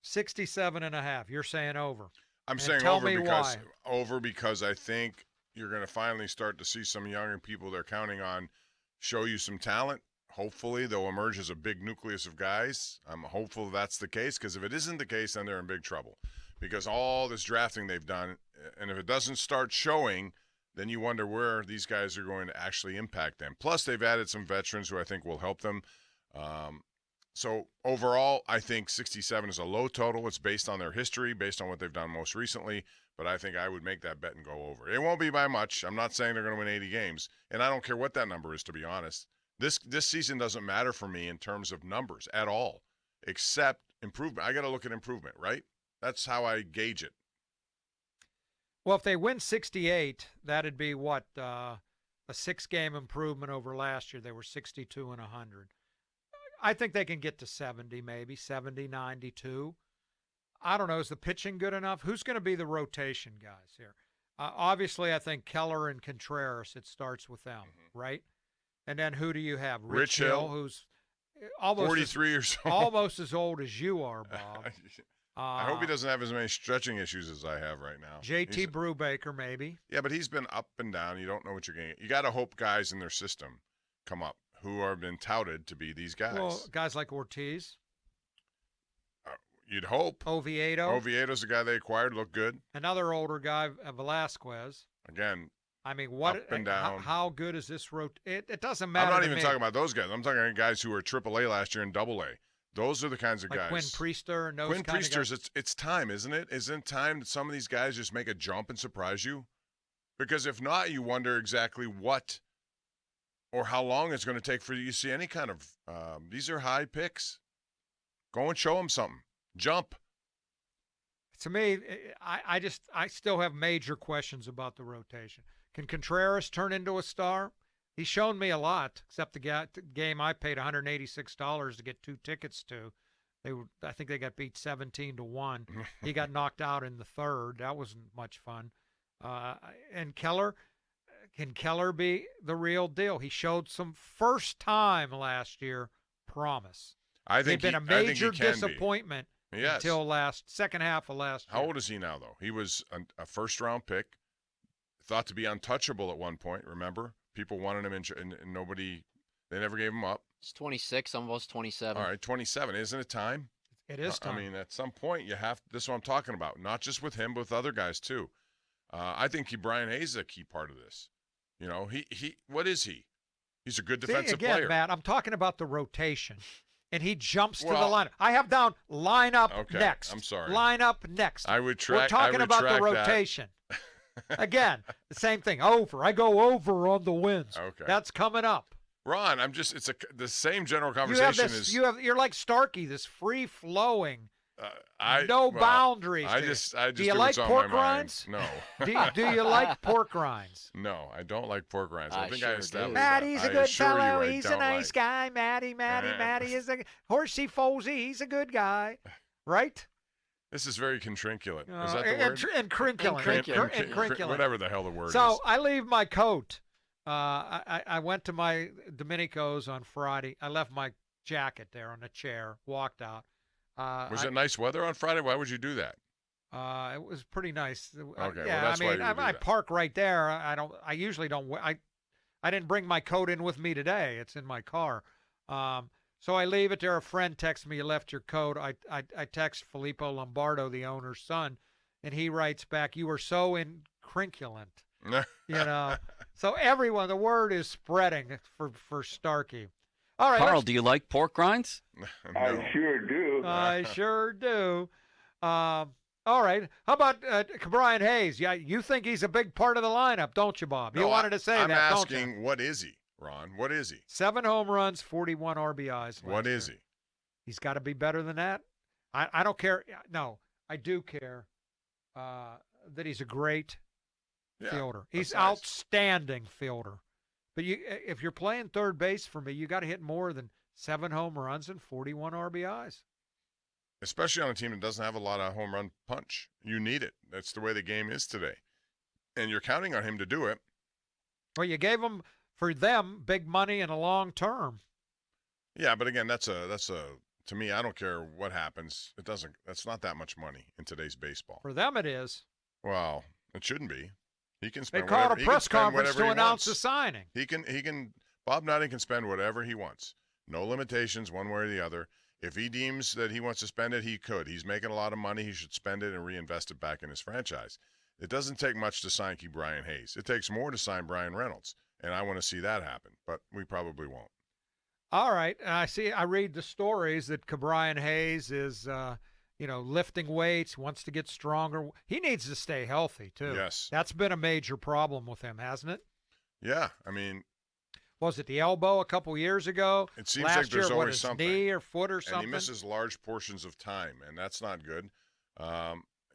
67.5. You're saying over. I'm And saying tell me over because I think you're going to finally start to see some younger people they're counting on show you some talent. Hopefully, they'll emerge as a big nucleus of guys. I'm hopeful that's the case, because if it isn't the case, then they're in big trouble. Because all this drafting they've done, and if it doesn't start showing, then you wonder where these guys are going to actually impact them. Plus, they've added some veterans who I think will help them. So overall, I think 67 is a low total. It's based on their history, based on what they've done most recently. But I think I would make that bet and go over. It won't be by much. I'm not saying they're going to win 80 games, and I don't care what that number is, to be honest. This season doesn't matter for me in terms of numbers at all, except improvement. I got to look at improvement, right? That's how I gauge it. Well, if they win 68, that'd be what, a 6-game improvement over last year. They were 62 and 100. I think they can get to 70, maybe 70, 92. I don't know. Is the pitching good enough? Who's going to be the rotation guys here? Obviously, I think Keller and Contreras. It starts with them, right? And then who do you have? Rich Hill, who's almost 43 years old, almost as old as you are, Bob. I hope he doesn't have as many stretching issues as I have right now. JT Brubaker, maybe. Yeah, but he's been up and down. You don't know what you're getting. You got to hope guys in their system come up who have been touted to be these guys. Well, guys like Ortiz. You'd hope. Oviedo's the guy they acquired, looked good. Another older guy, Velasquez. Again, I mean, what? Up and down. How good is this It doesn't matter. I'm not even talking about those guys. I'm talking about guys who were AAA last year and AA. Those are the kinds of like guys. Quinn Priester and those Quinn kind of guys. It's time, isn't it? Isn't it time that some of these guys just make a jump and surprise you? Because if not, you wonder exactly what or how long it's going to take for you to see any kind of these are high picks. Go and show them something. Jump. To me, I still have major questions about the rotation. Can Contreras turn into a star? He's shown me a lot, except the game I paid $186 to get 2 tickets to. I think they got beat 17-1. He got knocked out in the third. That wasn't much fun. And Keller, can Keller be the real deal? He showed some first time last year promise. I think he'd been a major disappointment until second half of last year. How old is he now, though? He was a first-round pick, thought to be untouchable at one point, remember? People wanted him, and they never gave him up. He's 26, almost 27. All right, 27. Isn't it time? It is time. I mean, at some point, you have – this is what I'm talking about. Not just with him, but with other guys, too. I think Brian Hayes is a key part of this. You know, he what is he? He's a good defensive player. Matt, I'm talking about the rotation. And he jumps to the lineup. I have down lineup next. I'm sorry. Lineup next. We're talking about the rotation. Again, the same thing. Over. I go over on the wins. Okay. That's coming up. Ron, it's the same general conversation you're like Starkey, this free flowing. No boundaries. I just do you like pork rinds? No. do you like pork rinds? No, I don't like pork rinds. I think I established Maddie's a good fellow. He's a nice guy. Maddie is a horsey folsy. He's a good guy, right? This is very contrinculate. Is that the word? And crinculate. Whatever the hell the word is. So I leave my coat. I went to my Domenico's on Friday. I left my jacket there on the chair. Walked out. Was it nice weather on Friday? Why would you do that? It was pretty nice. Okay, yeah, well, that's why you would do I that. park right there. I usually don't. I didn't bring my coat in with me today. It's in my car. So I leave it there. A friend texts me, "You left your coat." I text Filippo Lombardo, the owner's son, and he writes back, "You were so incrinculant." So everyone, the word is spreading for Starkey. All right, Carl, do you like pork rinds? No. I sure do. I sure do. All right. How about Brian Hayes? Yeah, you think he's a big part of the lineup, don't you, Bob? You wanted to say I'm that, asking, don't you? what is he, Ron? What is he? 7 home runs, 41 RBIs. What is he? He's got to be better than that. I don't care. No, I do care that he's a great fielder. He's outstanding fielder. But if you're playing third base for me, you got to hit more than 7 home runs and 41 RBIs. Especially on a team that doesn't have a lot of home run punch. You need it. That's the way the game is today. And you're counting on him to do it. Well, you gave him, for them, big money and a long term. Yeah, but again, that's a to me, I don't care what happens. It doesn't. That's not that much money in today's baseball. For them, it is. Well, it shouldn't be. He can They spend. called whatever, a he can press spend conference whatever to he announce the wants. signing. He can. Bob Nutting can spend whatever he wants. No limitations, one way or the other. If he deems that he wants to spend it, he could. He's making a lot of money. He should spend it and reinvest it back in his franchise. It doesn't take much to sign Brian Hayes. It takes more to sign Brian Reynolds, and I want to see that happen, but we probably won't. All right. I read the stories that Brian Hayes is, lifting weights, wants to get stronger. He needs to stay healthy, too. Yes. That's been a major problem with him, hasn't it? Yeah, I mean, Was it the elbow a couple years ago? it seems Last like there's year, always his something. knee or foot or And something? he misses large portions of time, and that's not good.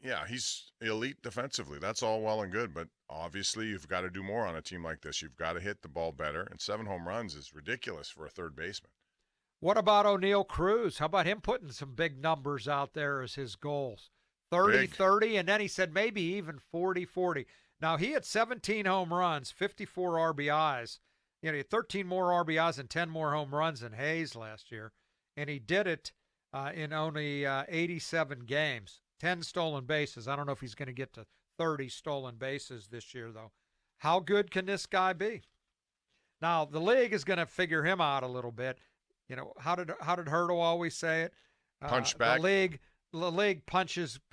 Yeah, he's elite defensively. That's all well and good, but obviously you've got to do more on a team like this. You've got to hit the ball better, and 7 home runs is ridiculous for a third baseman. What about O'Neal Cruz? How about him putting some big numbers out there as his goals? 30-30, and then he said maybe even 40-40. Now, he had 17 home runs, 54 RBIs. He had 13 more RBIs and 10 more home runs than Hayes last year, and he did it in only 87 games, 10 stolen bases. I don't know if he's going to get to 30 stolen bases this year, though. How good can this guy be? Now, the league is going to figure him out a little bit. You know, how did Hurdle always say it? Punch back. The league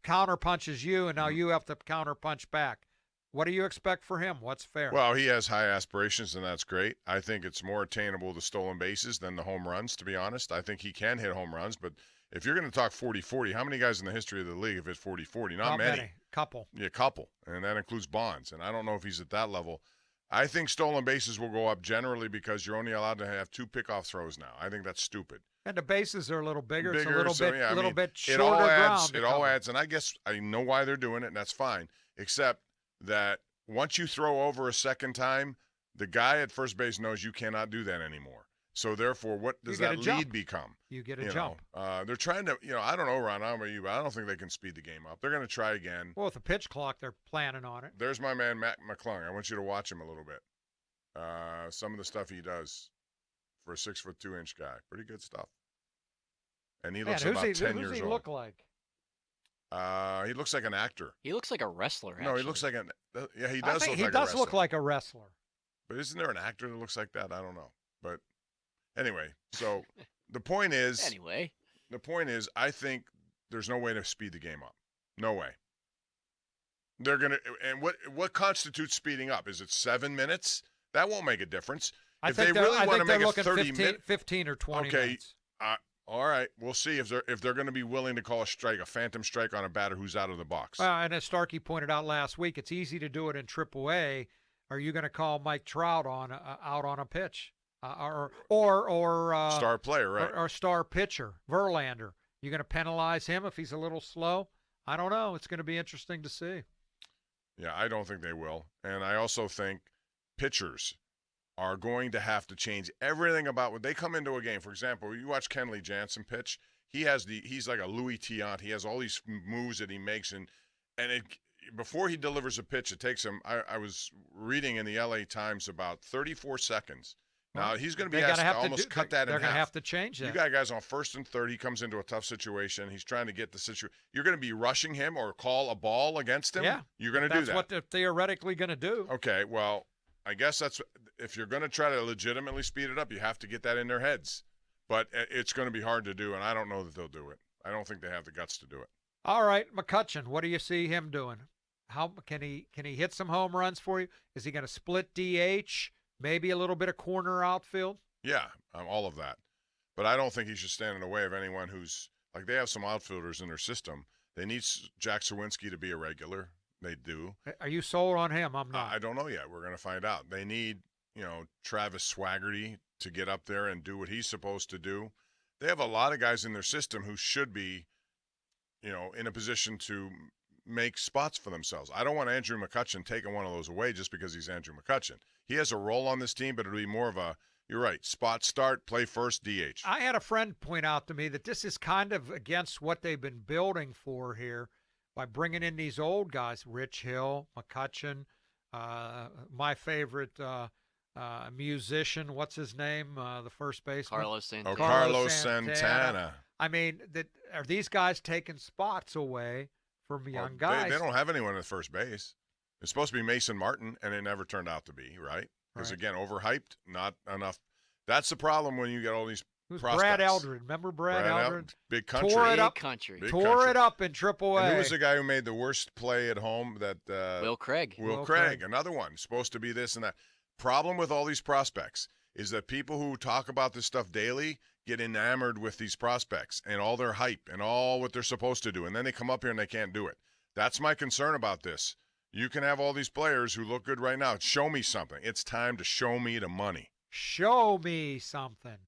counter punches you, and now you have to counter punch back. What do you expect for him? What's fair? Well, he has high aspirations, and that's great. I think it's more attainable the stolen bases than the home runs, to be honest. I think he can hit home runs, but if you're going to talk 40-40, how many guys in the history of the league have hit 40-40? Not many. Couple. Yeah, couple, and that includes Bonds, and I don't know if he's at that level. I think stolen bases will go up generally because you're only allowed to have 2 pickoff throws now. I think that's stupid. And the bases are a little bigger. It's a yeah, little bit shorter it all adds, ground. It all adds, and I guess I know why they're doing it, and that's fine, except that once you throw over a second time, the guy at first base knows you cannot do that anymore. So therefore, what does that lead become? You get a jump. They're trying to, I don't know, Ron, I don't know about you, but I don't think they can speed the game up. They're going to try again. Well, with the pitch clock, they're planning on it. There's my man, Matt McClung. I want you to watch him a little bit. Some of the stuff he does for a 6'2" guy. Pretty good stuff. And he looks about 10 years old. Who does he look like? He looks like an actor. He looks like a wrestler. No, he looks like he does look like a wrestler. He does look like a wrestler. But isn't there an actor that looks like that? I don't know. But anyway, so the point is, I think there's no way to speed the game up. No way. They're going to, and what constitutes speeding up? Is it 7 minutes? That won't make a difference. I think they're looking 15 or 20 minutes. All right, we'll see if they're going to be willing to call a phantom strike on a batter who's out of the box. And as Starkey pointed out last week, it's easy to do it in AAA. Are you going to call Mike Trout out on a pitch, or star player, right? Or star pitcher Verlander? You going to penalize him if he's a little slow? I don't know. It's going to be interesting to see. Yeah, I don't think they will, and I also think pitchers are going to have to change everything about when they come into a game. For example, you watch Kenley Jansen pitch. He's like a Louis Tiant. He has all these moves that he makes, and before he delivers a pitch, it takes him. I was reading in the LA Times about 34 seconds. Now he's going to be asked to almost cut that in half. They're going to have to change that. You got guys on first and third. He comes into a tough situation. He's trying to get the situation. You're going to be rushing him or call a ball against him. Yeah, you're going to do that. That's what they're theoretically going to do. Okay, well, I guess that's if you're going to try to legitimately speed it up, you have to get that in their heads. But it's going to be hard to do, and I don't know that they'll do it. I don't think they have the guts to do it. All right, McCutchen, what do you see him doing? How can he hit some home runs for you? Is he going to split DH? Maybe a little bit of corner outfield? Yeah, all of that. But I don't think he should stand in the way of anyone who's like they have some outfielders in their system. They need Jack Sawinski to be a regular. They do. Are you sold on him? I'm not. I don't know yet. We're going to find out. They need, Travis Swaggerty to get up there and do what he's supposed to do. They have a lot of guys in their system who should be, in a position to make spots for themselves. I don't want Andrew McCutchen taking one of those away just because he's Andrew McCutchen. He has a role on this team, but it'll be more of a, you're right, spot start, play first, DH. I had a friend point out to me that this is kind of against what they've been building for here by bringing in these old guys, Rich Hill, McCutchen, my favorite musician, what's his name, the first baseman? Carlos Santana. Carlos Santana. I mean, are these guys taking spots away from Well, young guys? They don't have anyone at first base. It's supposed to be Mason Martin, and it never turned out to be, right? Because, Right. again, overhyped, not enough. That's the problem when you get all these Who's prospects. Brad Eldred? Remember Brad Eldred? Big country. Tore it Big up. country. Big Tore country. it up in Triple A. And who was the guy who made the worst play at home? That Will Craig. Will Will Craig, Craig. another one, supposed to be this and that. Problem with all these prospects is that people who talk about this stuff daily get enamored with these prospects and all their hype and all what they're supposed to do, and then they come up here and they can't do it. That's my concern about this. You can have all these players who look good right now. Show me something. It's time to show me the money. Show me something.